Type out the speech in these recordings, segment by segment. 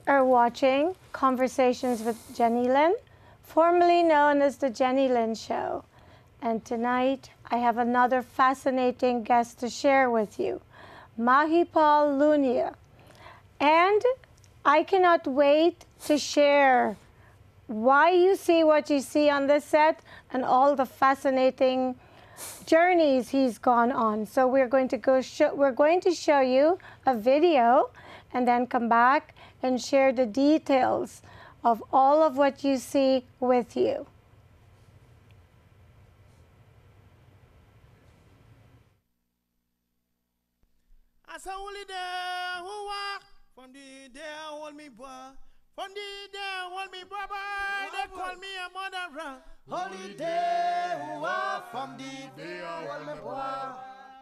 are watching Conversations with Jennylyn, formerly known as The Jennylyn Show. And tonight, I have another fascinating guest to share with you, Mahipal Lunia. And I cannot wait to share why you see what you see on this set and all the fascinating journeys he's gone on. So we're going to show you a video and then come back and share the details of all of what you see with you. As a holy day, who walk from the day hold me boy, from the day hold me brother, they call me a murderer. Holy day, who walk from the day hold me boy,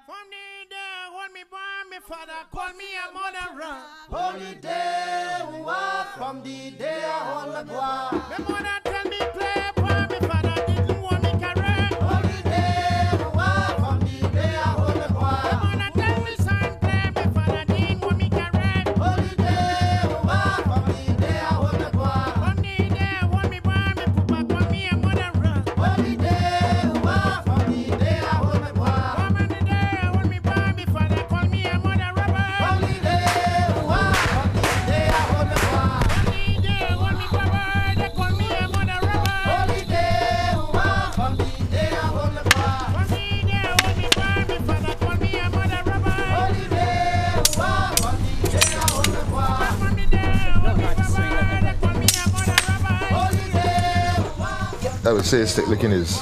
from the day hold me boy, my father call me a murderer. Holy day, who walk from the day hold me boy, my mother tell me play boy, my father didn't want me correct. Holy day, who walk from the day hold me boy, my mother tell me son play, my father didn't want me correct. Holy day, who walk from the day hold me boy, from the day hold me boy, my papa call me a murderer. Holy day, who walk from the day hold me boy, from the day hold me boy, my father call me a murderer. Holy day, who walk from the day hold me boy, from the day hold me brother, they call me a murderer. Holy day, who walk from the day hold me boy, from the day hold me boy, my father call me a murderer. Holy day, who walk from the day hold me boy, from the day hold me brother, they call me a murderer. Holy day, who walk. I would say stick licking is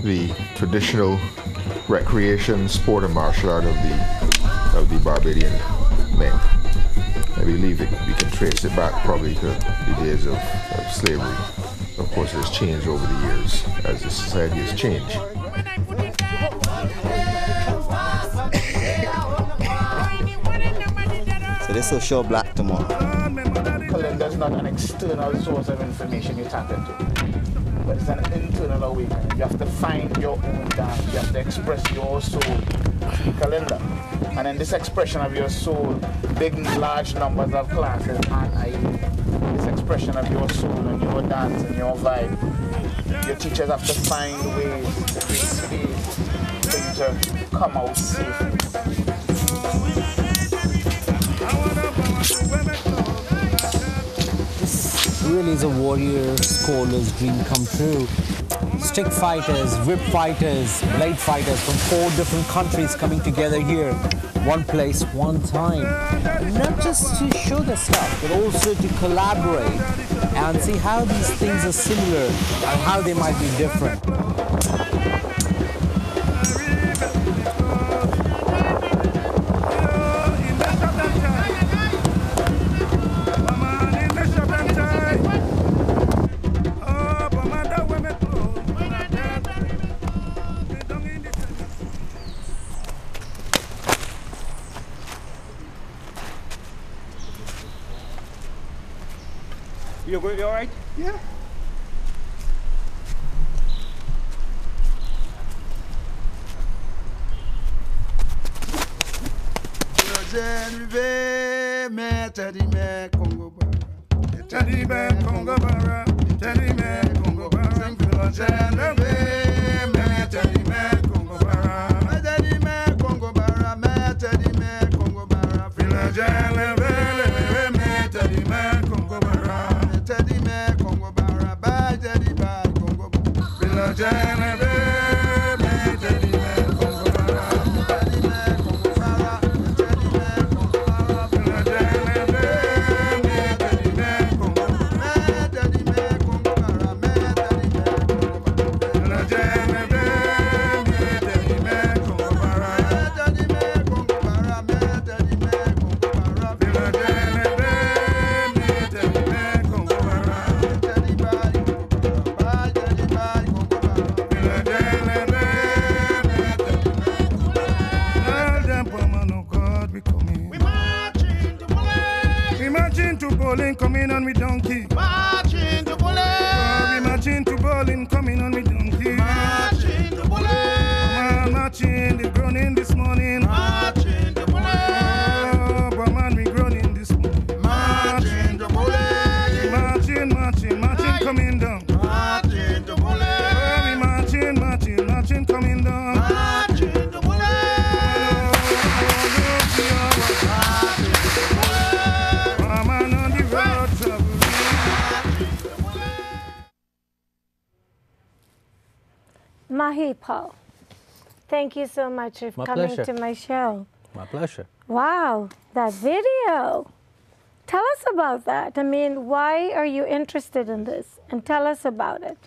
the traditional recreation, sport, and martial art of the Barbadian men. I believe we can trace it back probably to the days of slavery. Of course, it has changed over the years as the society has changed. So this will show black tomorrow. Kalinda is not an external source of information you tap into, but it's an internal awakening. You have to find your own dance. You have to express your soul through Kalinda. And in this expression of your soul, big, large numbers of classes aren't ideal. This expression of your soul and your dance and your vibe, your teachers have to find ways to create space for you to come out safely. This really is a warrior scholar's dream come true. Stick fighters, whip fighters, blade fighters from 4 different countries coming together here, one place, one time. Not just to show their stuff, but also to collaborate and see how these things are similar and how they might be different. You all right? Yeah. Coming on with donkey. Marching to bullet. We marching to bowling, coming on with donkey. Marching to bullet. Marching, they groaning this morning. Marching to bullet. Oh, man, we groaning this morning. Marching to bullet. Mahipal, thank you so much for My coming pleasure. to my show. My pleasure. Wow, that video. Tell us about that. I mean, why are you interested in this? And tell us about it.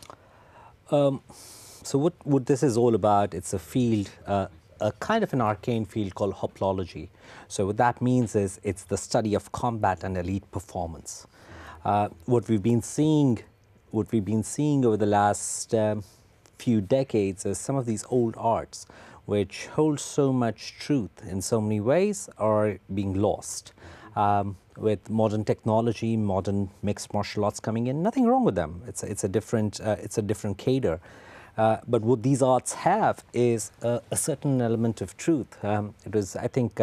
So what this is all about, it's a field, a kind of an arcane field called hoplology. So what that means is it's the study of combat and elite performance. What we've been seeing over the last few decades is some of these old arts, which hold so much truth in so many ways, are being lost. With modern technology, modern mixed martial arts coming in, nothing wrong with them. It's a different cadre. But what these arts have is a certain element of truth. It was, I think,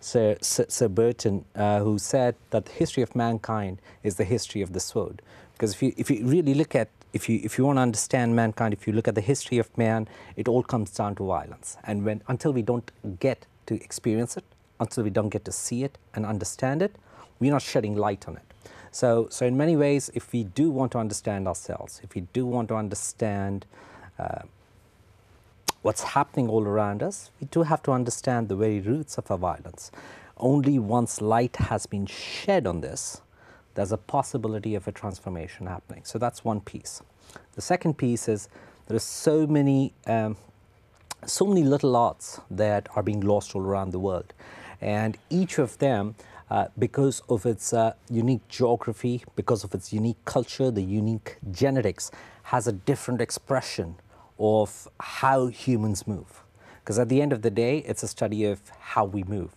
Sir Burton who said that the history of mankind is the history of the sword. Because if you really look at, if you want to understand mankind, if you look at the history of man, it all comes down to violence. And until we don't get to experience it, until we don't get to see it and understand it, we're not shedding light on it. So in many ways, if we do want to understand ourselves, if we do want to understand what's happening all around us, we do have to understand the very roots of our violence. Only once light has been shed on this, there's a possibility of a transformation happening. So that's one piece. The second piece is there are so many little arts that are being lost all around the world. And each of them, because of its unique geography, because of its unique culture, the unique genetics, has a different expression of how humans move. Because at the end of the day, it's a study of how we move.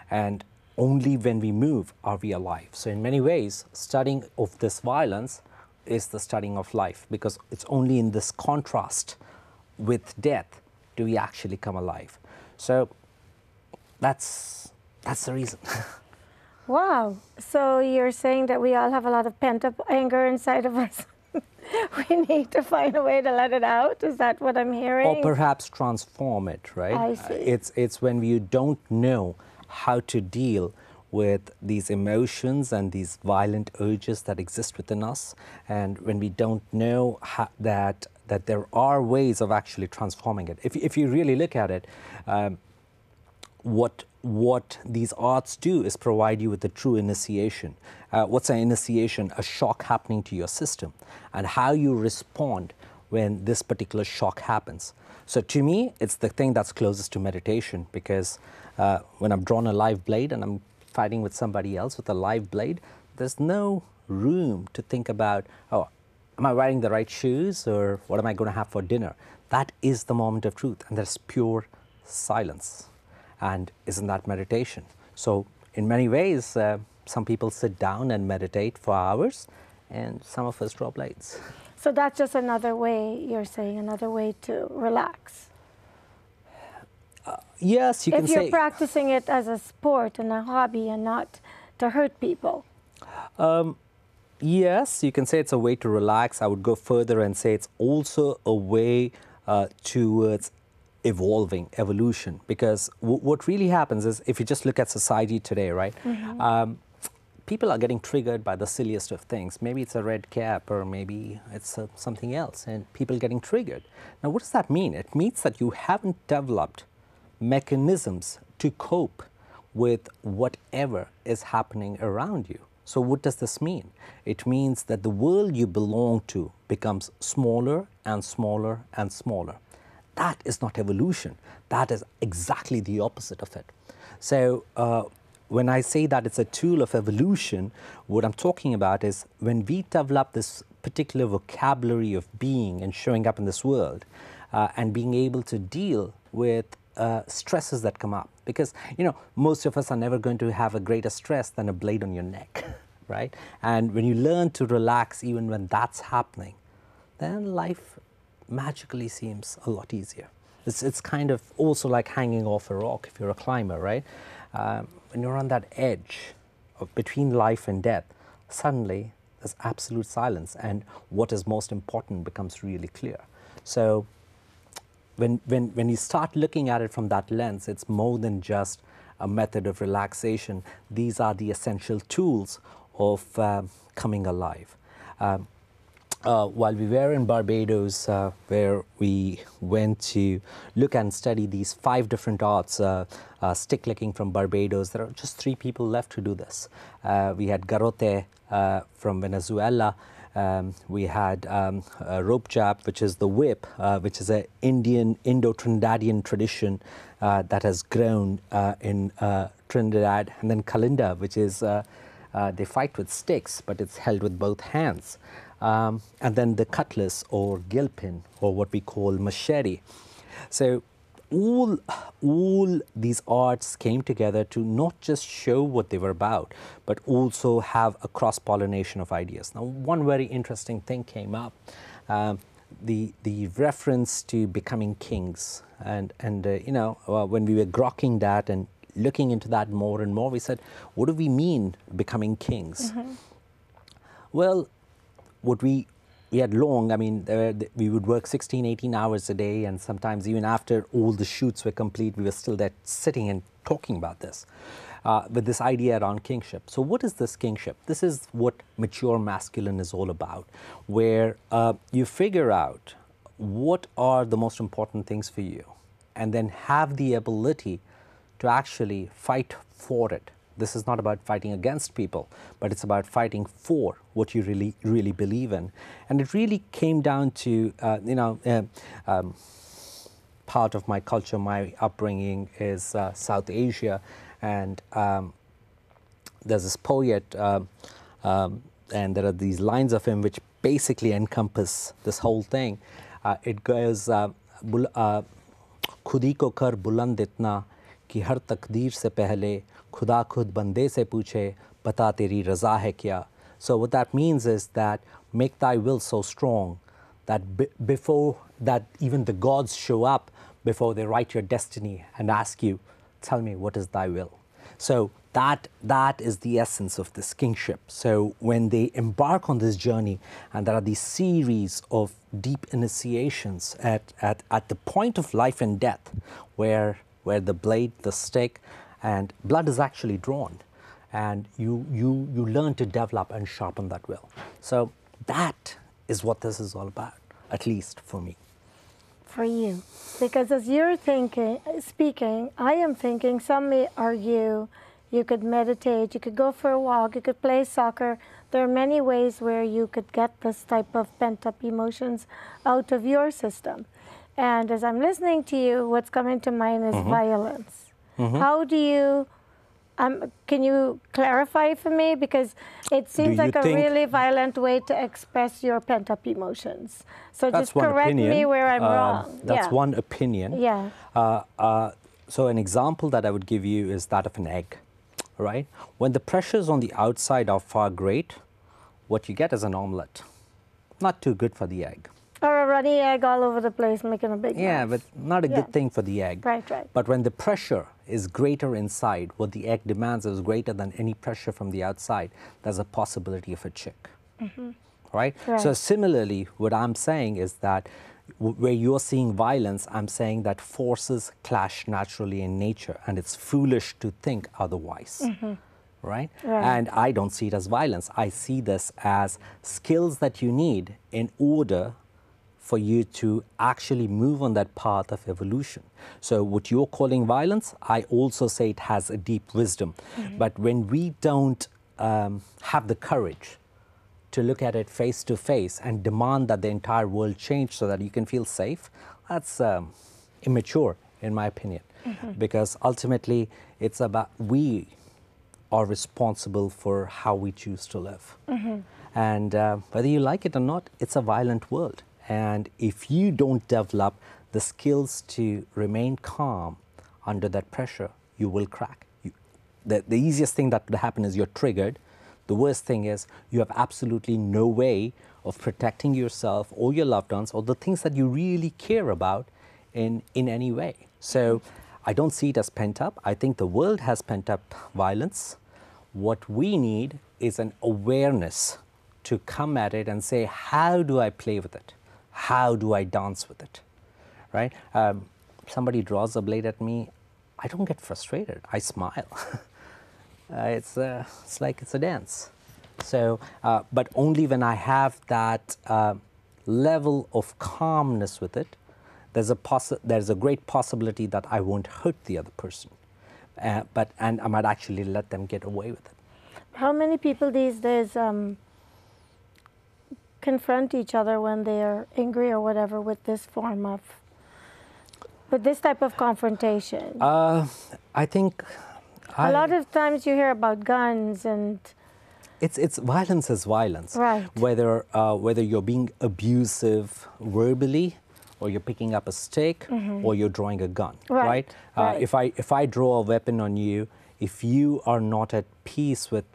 And only when we move are we alive. So in many ways, studying of this violence is the studying of life, because it's only in this contrast with death do we actually come alive. So that's the reason. Wow. So you're saying that we all have a lot of pent-up anger inside of us. We need to find a way to let it out. Is that what I'm hearing? Or perhaps transform it, right? I see. It's when you don't know how to deal with these emotions and these violent urges that exist within us, and when we don't know that there are ways of actually transforming it. If you really look at it, what these arts do is provide you with a true initiation. What's an initiation? A shock happening to your system, and how you respond when this particular shock happens. So to me, it's the thing that's closest to meditation, because when I've drawn a live blade and I'm fighting with somebody else with a live blade, there's no room to think about, oh, am I wearing the right shoes, or what am I going to have for dinner? That is the moment of truth, and there's pure silence. And isn't that meditation? So in many ways, some people sit down and meditate for hours, and some of us draw blades. So that's just another way, you're saying, another way to relax. Yes, you can say. If you're practicing it as a sport and a hobby and not to hurt people. Yes, you can say it's a way to relax. I would go further and say it's also a way towards evolution, because what really happens is, if you just look at society today, right, people are getting triggered by the silliest of things. Maybe it's a red cap, or maybe it's something else, and people getting triggered. Now, what does that mean? It means that you haven't developed mechanisms to cope with whatever is happening around you. So what does this mean? It means that the world you belong to becomes smaller and smaller and smaller. That is not evolution. That is exactly the opposite of it. So when I say that it's a tool of evolution, what I'm talking about is when we develop this particular vocabulary of being and showing up in this world, and being able to deal with stresses that come up. Because, you know, most of us are never going to have a greater stress than a blade on your neck, right? And when you learn to relax even when that's happening, then life magically seems a lot easier. It's kind of also like hanging off a rock if you're a climber, right? When you're on that edge of between life and death, suddenly there's absolute silence, and what is most important becomes really clear. So when you start looking at it from that lens, it's more than just a method of relaxation. These are the essential tools of coming alive. while we were in Barbados, where we went to look and study these 5 different arts, stick licking from Barbados, there are just 3 people left to do this. We had garrote from Venezuela. We had a rope jab, which is the whip, which is an Indo-Trinidadian tradition that has grown in Trinidad. And then Kalinda, which is they fight with sticks, but it's held with both hands. And then the cutlass, or Gilpin, or what we call machete. So all these arts came together to not just show what they were about, but also have a cross-pollination of ideas. Now, one very interesting thing came up, the reference to becoming kings. And you know, when we were grokking that and looking into that more and more, we said, what do we mean becoming kings? Well, what we had long, I mean, we would work 16, 18 hours a day, and sometimes even after all the shoots were complete, we were still there sitting and talking about this, with this idea around kingship. So what is this kingship? This is what mature masculine is all about, where you figure out what are the most important things for you, and then have the ability to actually fight for it. This is not about fighting against people, but it's about fighting for what you really believe in. And it really came down to, you know, part of my culture, my upbringing is South Asia, and there's this poet, and there are these lines of him which basically encompass this whole thing. It goes, खुदी को कर बुलंद इतना कि हर तकदीर से पहले खुदा खुद बंदे से पूछे बता तेरी रज़ा है क्या. So what that means is that make thy will so strong that before that even the gods show up before they write your destiny and ask you, tell me, what is thy will? So that is the essence of this kingship. So when they embark on this journey, and there are these series of deep initiations at the point of life and death, where the blade, the stick, and blood is actually drawn, and you learn to develop and sharpen that will. So that is what this is all about, at least for me. For you, because as you're speaking, I am thinking, some may argue you could meditate, you could go for a walk, you could play soccer. There are many ways where you could get this type of pent-up emotions out of your system. And as I'm listening to you, what's coming to mind is violence. How do you, can you clarify for me? Because it seems like a really violent way to express your pent-up emotions. So just correct me where I'm wrong. That's one opinion. Yeah. So an example that I would give you is that of an egg, right? When the pressures on the outside are far great, what you get is an omelette. Not too good for the egg. Or a runny egg all over the place making a big mess. But not a good thing for the egg. Right, right. But when the pressure is greater inside, what the egg demands is greater than any pressure from the outside, there's a possibility of a chick. Right? So similarly, what I'm saying is that where you're seeing violence, I'm saying that forces clash naturally in nature, and it's foolish to think otherwise. Right? And I don't see it as violence. I see this as skills that you need in order for you to actually move on that path of evolution. So what you're calling violence, I also say it has a deep wisdom. But when we don't have the courage to look at it face to face and demand that the entire world change so that you can feel safe, that's immature, in my opinion. Because ultimately, it's about we are responsible for how we choose to live. And whether you like it or not, it's a violent world. And if you don't develop the skills to remain calm under that pressure, you will crack. The easiest thing that could happen is you're triggered. The worst thing is you have absolutely no way of protecting yourself or your loved ones or the things that you really care about in any way. So I don't see it as pent up. I think the world has pent up violence. What we need is an awareness to come at it and say, how do I play with it? How do I dance with it, right? Somebody draws a blade at me, I don't get frustrated. I smile. It's like it's a dance. So, but only when I have that level of calmness with it, there's a great possibility that I won't hurt the other person, and I might actually let them get away with it. How many people these days confront each other when they are angry or whatever with this type of confrontation? I think a lot of times you hear about guns and it's violence is violence. Right. Whether you're being abusive verbally, or you're picking up a stick, or you're drawing a gun. Right. Right. If I draw a weapon on you, if you are not at peace with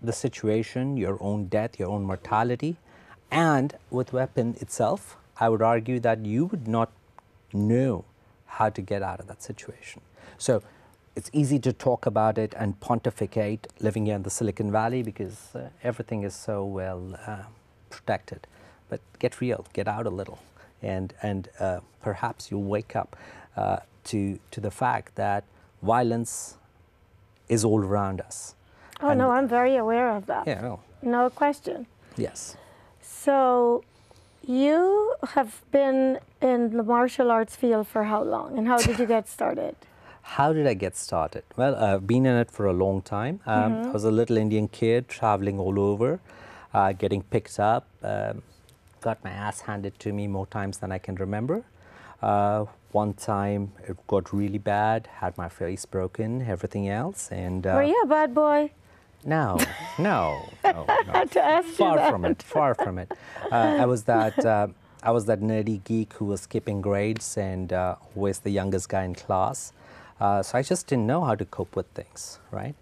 the situation, your own death, your own mortality, and with weapon itself, I would argue that you would not know how to get out of that situation. So it's easy to talk about it and pontificate living here in the Silicon Valley because everything is so well protected. But get real, get out a little, and perhaps you'll wake up to the fact that violence is all around us. Oh, no, I'm very aware of that. Yeah, well, no question. yes. So you have been in the martial arts field for how long, and how did you get started? How did I get started? Well, I've been in it for a long time. I was a little Indian kid traveling all over, getting picked up, got my ass handed to me more times than I can remember. One time it got really bad, had my face broken, everything else. And were you a bad boy? No. Had to ask Far you from it, far from it. I was that nerdy geek who was skipping grades and who was the youngest guy in class. So I just didn't know how to cope with things, right?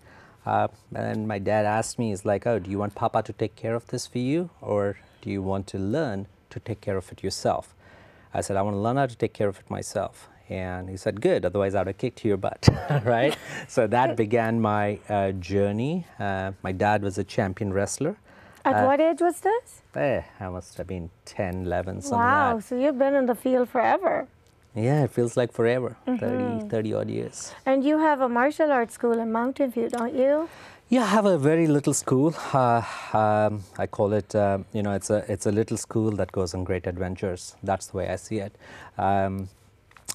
And my dad asked me, he's like, oh, do you want Papa to take care of this for you, or do you want to learn to take care of it yourself? I said, I want to learn how to take care of it myself. And he said, good, otherwise I would have kicked your butt, right? So that began my journey. My dad was a champion wrestler. At what age was this? I must have been 10, 11, something Wow, like that. so you've been in the field forever. Yeah, it feels like forever, 30 odd years. And you have a martial arts school in Mountain View, don't you? Yeah, I have a very little school. I call it, it's a little school that goes on great adventures. That's the way I see it.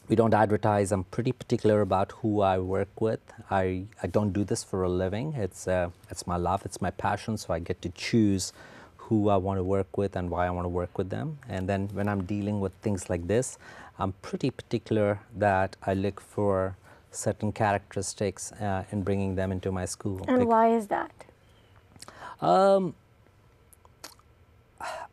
We don't advertise. I'm pretty particular about who I work with. I don't do this for a living. It's my love, it's my passion, so I get to choose who I want to work with and why I want to work with them. And then when I'm dealing with things like this, I'm pretty particular that I look for certain characteristics in bringing them into my school. And why is that?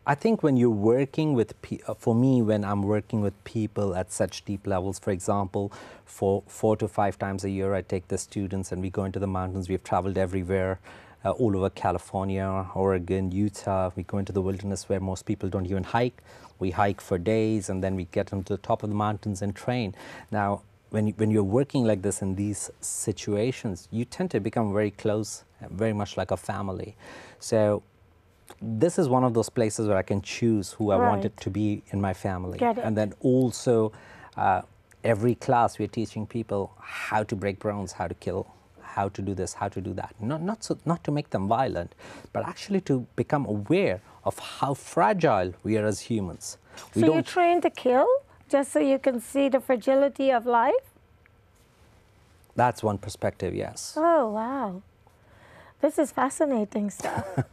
I think when you're working with, for me, when I'm working with people at such deep levels, for example, 4 to 5 times a year, I take the students and we go into the mountains. We've traveled everywhere, all over California, Oregon, Utah. We go into the wilderness where most people don't even hike. We hike for days and then we get onto the top of the mountains and train. Now, when you're working like this in these situations, you tend to become very close, very much like a family. So this is one of those places where I can choose who I want it to be in my family. And then also, every class we're teaching people how to break bones, how to kill, how to do this, how to do that. Not to make them violent, but actually to become aware of how fragile we are as humans. So you train to kill, just so you can see the fragility of life? That's one perspective, yes. Oh, wow. This is fascinating stuff.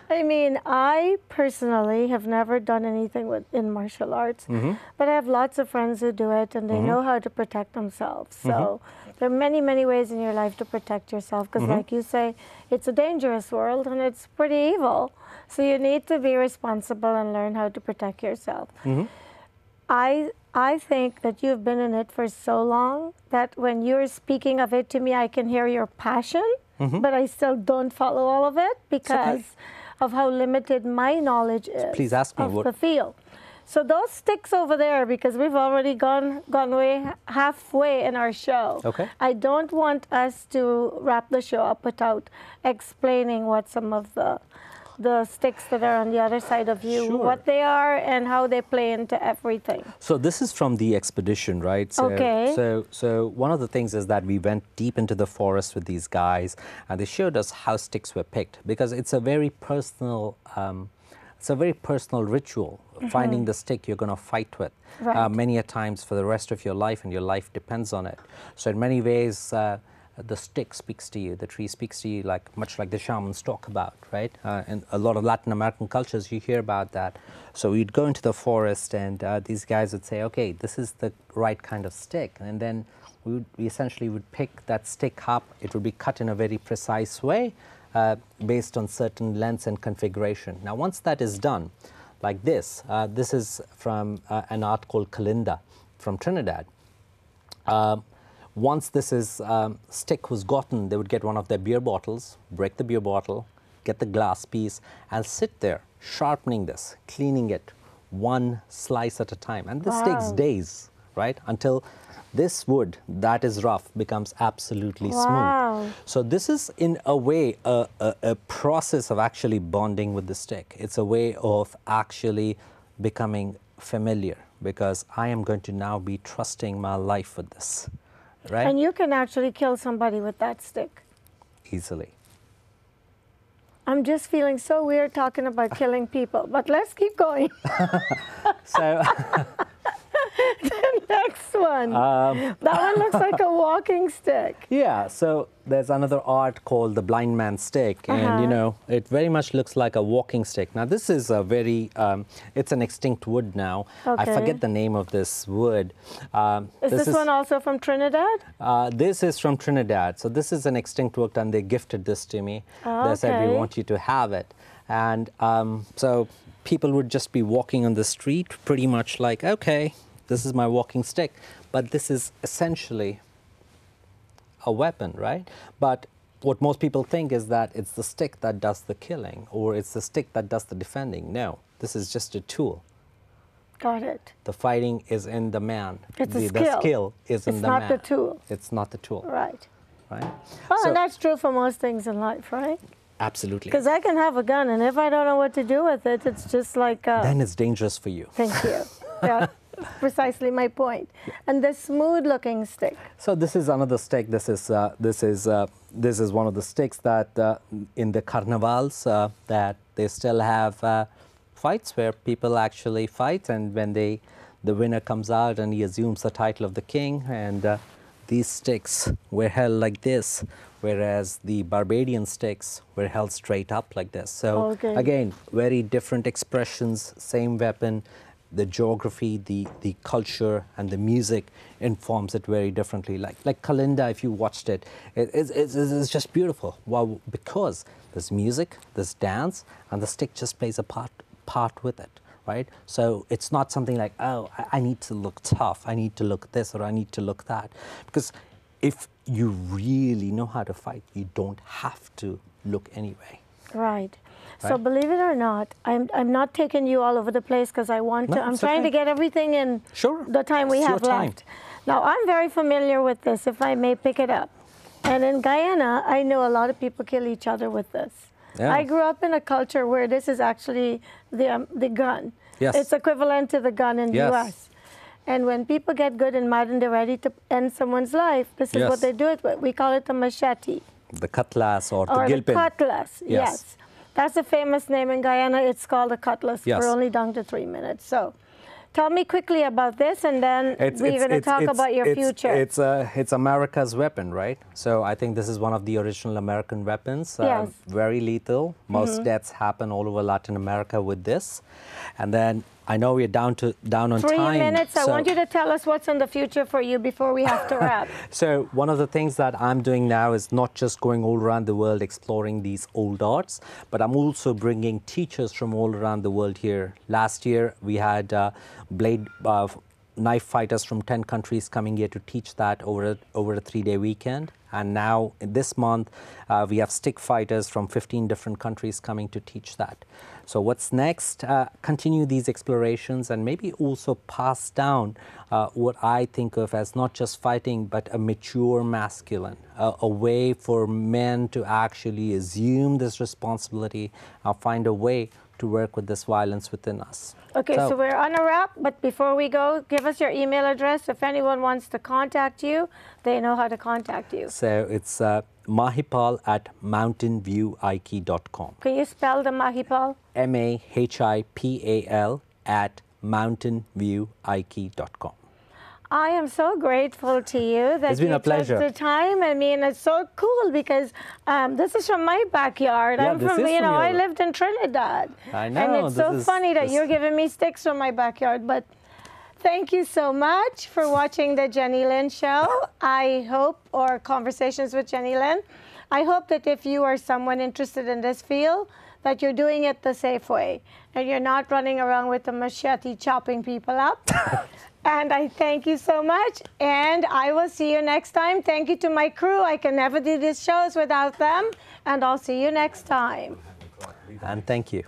I mean, I personally have never done anything in martial arts, but I have lots of friends who do it, and they know how to protect themselves. So there are many, many ways in your life to protect yourself, because like you say, it's a dangerous world and it's pretty evil. So you need to be responsible and learn how to protect yourself. I think that you've been in it for so long that when you're speaking of it to me, I can hear your passion, but I still don't follow all of it because of how limited my knowledge is. Please ask me of the field. So those sticks over there, because we've already gone way halfway in our show. Okay. I don't want us to wrap the show up without explaining what some of the the sticks that are on the other side of you, Sure. what they are and how they play into everything. So this is from the expedition, right? So, Okay. So one of the things is that we went deep into the forest with these guys, and they showed us how sticks were picked, because it's a very personal ritual. Finding the stick you're going to fight with, Right. many a times for the rest of your life, and your life depends on it. So in many ways, the stick speaks to you, the tree speaks to you, much like the shamans talk about, right? In a lot of Latin American cultures, you hear about that. So we'd go into the forest, and these guys would say, okay, this is the right kind of stick. And then we essentially would pick that stick up. It would be cut in a very precise way based on certain lengths and configuration. Now, once that is done, like this is from an art called Kalinda from Trinidad. Once this stick was gotten, they would get one of their beer bottles, break the beer bottle, get the glass piece, and sit there sharpening this, cleaning it one slice at a time. And this takes days, right? Until this wood that is rough becomes absolutely smooth. So this is, in a way, a process of actually bonding with the stick. It's a way of actually becoming familiar, because I am going to now be trusting my life with this. Right? And you can actually kill somebody with that stick. Easily. I'm just feeling so weird talking about killing people, but let's keep going. So The next one. That one looks like a walking stick. yeah, so there's another art called the blind man's stick, and you know, it very much looks like a walking stick. Now this is a very, it's an extinct wood now. I forget the name of this wood. Is this one also from Trinidad? This is from Trinidad. So this is an extinct wood, and they gifted this to me. They said, we want you to have it. And so people would just be walking on the street pretty much like, okay, this is my walking stick. But this is essentially a weapon, right? But what most people think is that it's the stick that does the killing, or it's the stick that does the defending. No, this is just a tool. Got it. The fighting is in the man. It's a skill. The skill is in the man. It's not the tool. It's not the tool. Right. Right? Well, So- and that's true for most things in life, right? Absolutely. Because I can have a gun, and if I don't know what to do with it, it's just like... Then it's dangerous for you. Thank you. Yeah, precisely my point. And the smooth-looking stick. So this is another stick. This is one of the sticks that in the carnivals that they still have fights where people actually fight, and when the winner comes out and he assumes the title of the king, and these sticks were held like this, whereas the Barbadian sticks were held straight up like this. So again, very different expressions, same weapon. The geography, the culture, and the music informs it very differently. Like Kalinda, if you watched it, it's just beautiful. Well, because there's music, there's dance, and the stick just plays a part with it, right? So it's not something like, oh, I need to look tough, I need to look this, or I need to look that. Because if you really know how to fight, you don't have to look anyway. Right. So believe it or not, I'm not taking you all over the place because I want to. I'm trying to get everything in the time we have left. Now, I'm very familiar with this, if I may pick it up. And in Guyana, I know a lot of people kill each other with this. Yeah. I grew up in a culture where this is actually the gun. Yes. It's equivalent to the gun in the U.S. And when people get good and mad and they're ready to end someone's life, this is what they do it with. We call it the machete. The cutlass or the Gilpin. The cutlass, yes. That's a famous name in Guyana. It's called a cutlass. We're only down to 3 minutes. So tell me quickly about this, and then we're going to talk about your future. It's America's weapon, right? So I think this is one of the original American weapons. Very lethal. Most deaths happen all over Latin America with this. And then I know we're down on 3 time. minutes. I want you to tell us what's in the future for you before we have to wrap. So one of the things that I'm doing now is not just going all around the world exploring these old arts, but I'm also bringing teachers from all around the world here. Last year we had knife fighters from 10 countries coming here to teach that over a 3-day weekend. And now this month, we have stick fighters from 15 different countries coming to teach that. So what's next? Continue these explorations and maybe also pass down what I think of as not just fighting, but a mature masculine, a way for men to actually assume this responsibility, find a way to work with this violence within us. Okay, so we're on a wrap, but before we go, give us your email address. If anyone wants to contact you, they know how to contact you. So it's mahipal@mountainviewike.com. Can you spell the Mahipal? MAHIPAL @mountainviewike.com. I am so grateful to you that It's been you a pleasure. took the time. I mean, it's so cool because this is from my backyard. Yeah, I'm this from, is you know, from I your- lived in Trinidad. I know. And it's so this is- funny that this- you're giving me sticks from my backyard. But thank you so much for watching the Jennylyn show. I hope, or Conversations with Jennylyn. I hope that if you are someone interested in this field, that you're doing it the safe way and you're not running around with a machete chopping people up. And I thank you so much, and I will see you next time. Thank you to my crew. I can never do these shows without them, and I'll see you next time. And thank you.